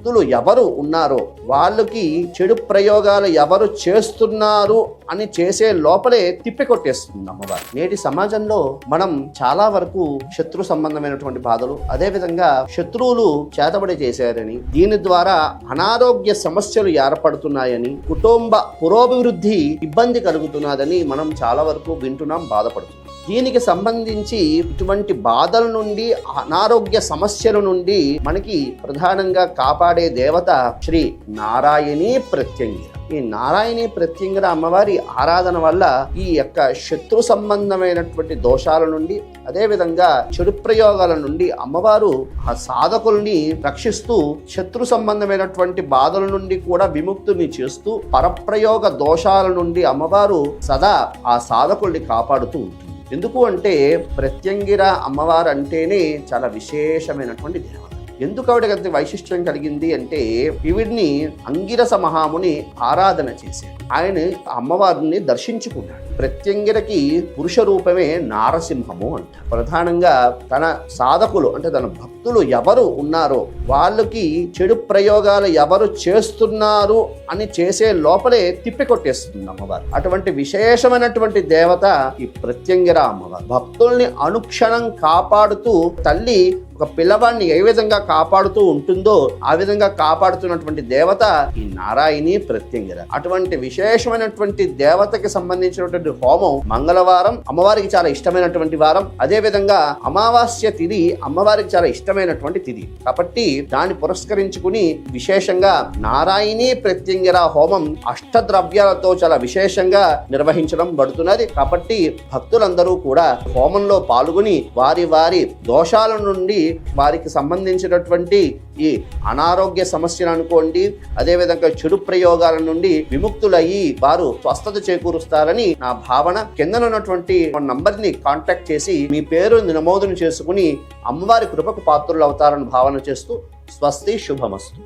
భక్తులు ఎవరు ఉన్నారో వాళ్ళకి చెడు ప్రయోగాలు ఎవరు చేస్తున్నారు అని చేసే లోపలే తిప్పికొట్టేస్తుంది అమ్మవారు. నేటి సమాజంలో మనం చాలా వరకు శత్రు సంబంధమైనటువంటి బాధలు, అదేవిధంగా శత్రువులు చేతబడి చేశారని, దీని ద్వారా అనారోగ్య సమస్యలు ఏర్పడుతున్నాయని, కుటుంబ పురోభివృద్ధి ఇబ్బంది కలుగుతున్నదని మనం చాలా వరకు వింటున్నాం, బాధపడుతున్నాం. దీనికి సంబంధించి ఇటువంటి బాధల నుండి, అనారోగ్య సమస్యల నుండి మనకి ప్రధానంగా కాపాడే దేవత శ్రీ నారాయణీ ప్రత్యంగిర. ఈ నారాయణీ ప్రత్యంగిర అమ్మవారి ఆరాధన వల్ల ఈ యొక్క శత్రు సంబంధమైనటువంటి దోషాల నుండి, అదేవిధంగా చెడు ప్రయోగాల నుండి అమ్మవారు ఆ సాధకుల్ని రక్షిస్తూ, శత్రు సంబంధమైనటువంటి బాధల నుండి కూడా విముక్తుని చేస్తూ, పరప్రయోగ దోషాల నుండి అమ్మవారు సదా ఆ సాధకుల్ని కాపాడుతూ ఉంటుంది. ఎందుకు అంటే ప్రత్యంగిర అమ్మవారు అంటేనే చాలా విశేషమైనటువంటి దేవత. ఎందుకు ఆవిడకి వైశిష్ట్యం కలిగింది అంటే, ఈవిడ్ని అంగిరస మహాముని ఆరాధన చేశాడు. ఆయన అమ్మవారిని దర్శించుకున్నాడు. ప్రత్యంగిరకి పురుష రూపమే నారసింహము అంట. ప్రధానంగా తన సాధకులు అంటే తన భక్తులు ఎవరు ఉన్నారో వాళ్ళకి చెడు ప్రయోగాలు ఎవరు చేస్తున్నారు అని చేసే లోపలే తిప్పికొట్టేస్తుంది అమ్మవారు. అటువంటి విశేషమైనటువంటి దేవత ఈ ప్రత్యంగిర అమ్మవారు. భక్తుల్ని అనుక్షణం కాపాడుతూ, తల్లి ఒక పిల్లవాడిని ఏ విధంగా కాపాడుతూ ఉంటుందో ఆ విధంగా కాపాడుతున్నటువంటి దేవత ఈ నారాయణీ ప్రత్యంగిర. అటువంటి విశేషమైనటువంటి దేవతకి సంబంధించినటువంటి హోమం మంగళవారం అమ్మవారికి చాలా ఇష్టమైనటువంటి వారం, అదే విధంగా అమావాస్య తిథి అమ్మవారికి చాలా ఇష్టమైనటువంటి తిథి కాబట్టి దాన్ని పురస్కరించుకుని విశేషంగా నారాయణీ ప్రత్యంగిర హోమం అష్టద్రవ్యాలతో చాలా విశేషంగా నిర్వహించడం పడుతున్నది. కాబట్టి భక్తులందరూ కూడా హోమంలో పాల్గొని వారి వారి దోషాల నుండి, వారికి సంబంధించినటువంటి ఈ అనారోగ్య సమస్యలు అనుకోండి, అదేవిధంగా చెడు ప్రయోగాల నుండి విముక్తులయ్యి వారు స్వస్థత చేకూరుస్తారని నా భావన. కిందనున్నటువంటి నంబర్ని కాంటాక్ట్ చేసి మీ పేరు నమోదును చేసుకుని అమ్మవారి కృపకు పాత్రులు అవుతారని భావన చేస్తూ స్వస్తి, శుభమస్తు.